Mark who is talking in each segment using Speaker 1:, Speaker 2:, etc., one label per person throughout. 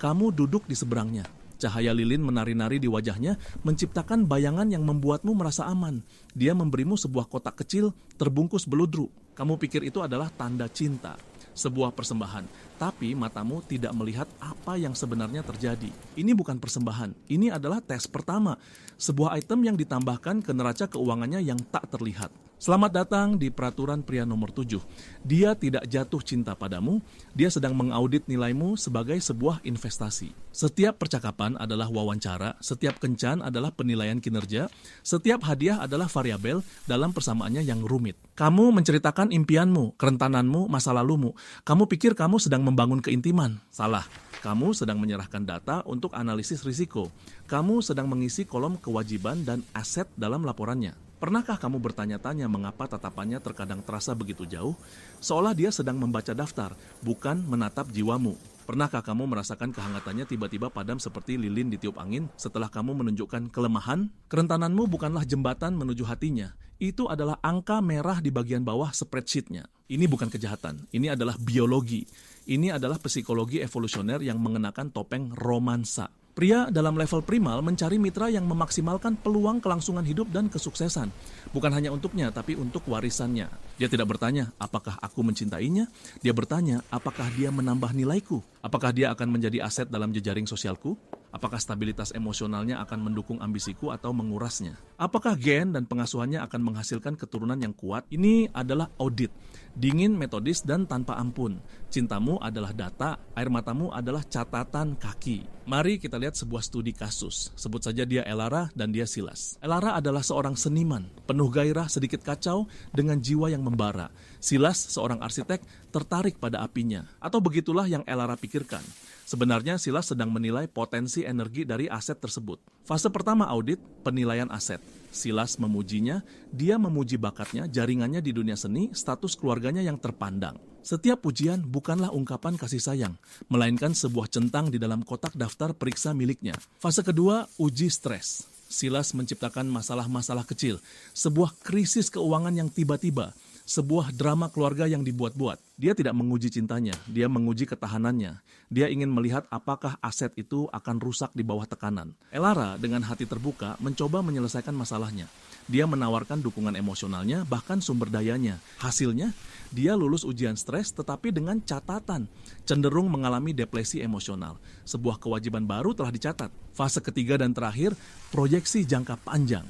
Speaker 1: Kamu duduk di seberangnya. Cahaya lilin menari-nari di wajahnya, menciptakan bayangan yang membuatmu merasa aman. Dia memberimu sebuah kotak kecil terbungkus beludru. Kamu pikir itu adalah tanda cinta, sebuah persembahan. Tapi matamu tidak melihat apa yang sebenarnya terjadi. Ini bukan persembahan, ini adalah tes pertama. Sebuah item yang ditambahkan ke neraca keuangannya yang tak terlihat. Selamat datang di peraturan pria nomor 7. Dia tidak jatuh cinta padamu, dia sedang mengaudit nilaimu sebagai sebuah investasi. Setiap percakapan adalah wawancara, setiap kencan adalah penilaian kinerja, setiap hadiah adalah variabel dalam persamaannya yang rumit. Kamu menceritakan impianmu, kerentananmu, masa lalumu. Kamu pikir kamu sedang membangun keintiman. Salah. Kamu sedang menyerahkan data untuk analisis risiko. Kamu sedang mengisi kolom kewajiban dan aset dalam laporannya. Pernahkah kamu bertanya-tanya mengapa tatapannya terkadang terasa begitu jauh? Seolah dia sedang membaca daftar, bukan menatap jiwamu. Pernahkah kamu merasakan kehangatannya tiba-tiba padam seperti lilin ditiup angin setelah kamu menunjukkan kelemahan? Kerentananmu bukanlah jembatan menuju hatinya. Itu adalah angka merah di bagian bawah spreadsheet-nya. Ini bukan kejahatan, ini adalah biologi. Ini adalah psikologi evolusioner yang mengenakan topeng romansa. Pria dalam level primal mencari mitra yang memaksimalkan peluang kelangsungan hidup dan kesuksesan. Bukan hanya untuknya, tapi untuk warisannya. Dia tidak bertanya, apakah aku mencintainya? Dia bertanya, apakah dia menambah nilaiku? Apakah dia akan menjadi aset dalam jejaring sosialku? Apakah stabilitas emosionalnya akan mendukung ambisiku atau mengurasnya? Apakah gen dan pengasuhannya akan menghasilkan keturunan yang kuat? Ini adalah audit. Dingin, metodis, dan tanpa ampun. Cintamu adalah data, air matamu adalah catatan kaki. Mari kita lihat sebuah studi kasus. Sebut saja dia Elara dan dia Silas. Elara adalah seorang seniman, penuh gairah, sedikit kacau, dengan jiwa yang membara. Silas, seorang arsitek, tertarik pada apinya. Atau begitulah yang Elara pikirkan. Sebenarnya Silas sedang menilai potensi energi dari aset tersebut. Fase pertama audit, penilaian aset. Silas memujinya, dia memuji bakatnya, jaringannya di dunia seni, status keluarganya yang terpandang. Setiap pujian bukanlah ungkapan kasih sayang, melainkan sebuah centang di dalam kotak daftar periksa miliknya. Fase kedua, uji stres. Silas menciptakan masalah-masalah kecil, sebuah krisis keuangan yang tiba-tiba, sebuah drama keluarga yang dibuat-buat. Dia tidak menguji cintanya, dia menguji ketahanannya. Dia ingin melihat apakah aset itu akan rusak di bawah tekanan. Elara dengan hati terbuka mencoba menyelesaikan masalahnya. Dia menawarkan dukungan emosionalnya, bahkan sumber dayanya. Hasilnya, dia lulus ujian stres tetapi dengan catatan, cenderung mengalami depresi emosional. Sebuah kewajiban baru telah dicatat. Fase ketiga dan terakhir, proyeksi jangka panjang.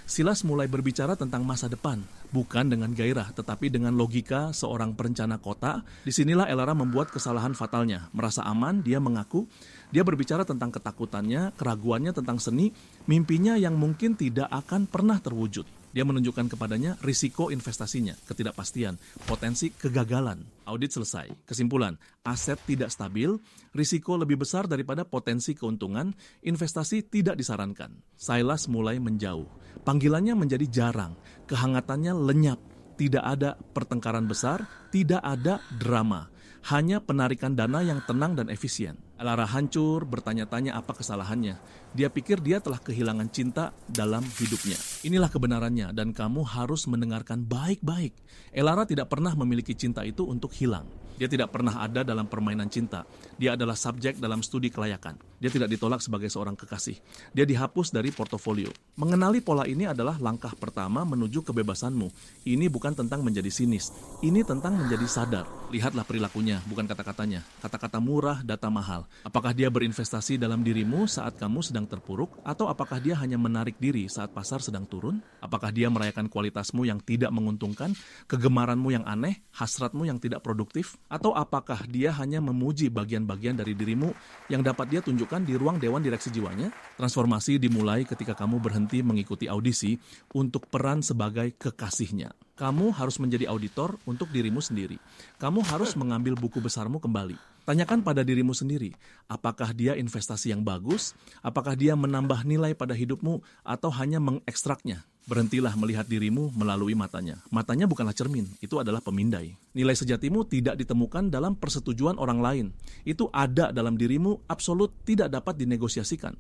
Speaker 1: Silas mulai berbicara tentang masa depan, bukan dengan gairah, tetapi dengan logika seorang perencana kota. Disinilah Elara membuat kesalahan fatalnya. Merasa aman, dia mengaku. Dia berbicara tentang ketakutannya, keraguannya tentang seni, mimpinya yang mungkin tidak akan pernah terwujud. Dia menunjukkan kepadanya risiko investasinya, ketidakpastian, potensi kegagalan. Audit selesai. Kesimpulan, aset tidak stabil, risiko lebih besar daripada potensi keuntungan, investasi tidak disarankan. Silas mulai menjauh. Panggilannya menjadi jarang, kehangatannya lenyap. Tidak ada pertengkaran besar, tidak ada drama. Hanya penarikan dana yang tenang dan efisien. Elara hancur, bertanya-tanya apa kesalahannya. Dia pikir dia telah kehilangan cinta dalam hidupnya. Inilah kebenarannya dan kamu harus mendengarkan baik-baik. Elara tidak pernah memiliki cinta itu untuk hilang. Dia tidak pernah ada dalam permainan cinta. Dia adalah subjek dalam studi kelayakan. Dia tidak ditolak sebagai seorang kekasih. Dia dihapus dari portofolio. Mengenali pola ini adalah langkah pertama menuju kebebasanmu. Ini bukan tentang menjadi sinis. Ini tentang menjadi sadar. Lihatlah perilakunya, bukan kata-katanya. Kata-kata murah, data mahal. Apakah dia berinvestasi dalam dirimu saat kamu sedang terpuruk? Atau apakah dia hanya menarik diri saat pasar sedang turun? Apakah dia merayakan kualitasmu yang tidak menguntungkan? Kegemaranmu yang aneh? Hasratmu yang tidak produktif? Atau apakah dia hanya memuji bagian-bagian dari dirimu yang dapat dia tunjukkan di ruang dewan direksi jiwanya? Transformasi dimulai ketika kamu berhenti mengikuti audisi untuk peran sebagai kekasihnya. Kamu harus menjadi auditor untuk dirimu sendiri. Kamu harus mengambil buku besarmu kembali. Tanyakan pada dirimu sendiri, apakah dia investasi yang bagus? Apakah dia menambah nilai pada hidupmu atau hanya mengekstraknya? Berhentilah melihat dirimu melalui matanya. Matanya bukanlah cermin, itu adalah pemindai. Nilai sejatimu tidak ditemukan dalam persetujuan orang lain. Itu ada dalam dirimu, absolut tidak dapat dinegosiasikan.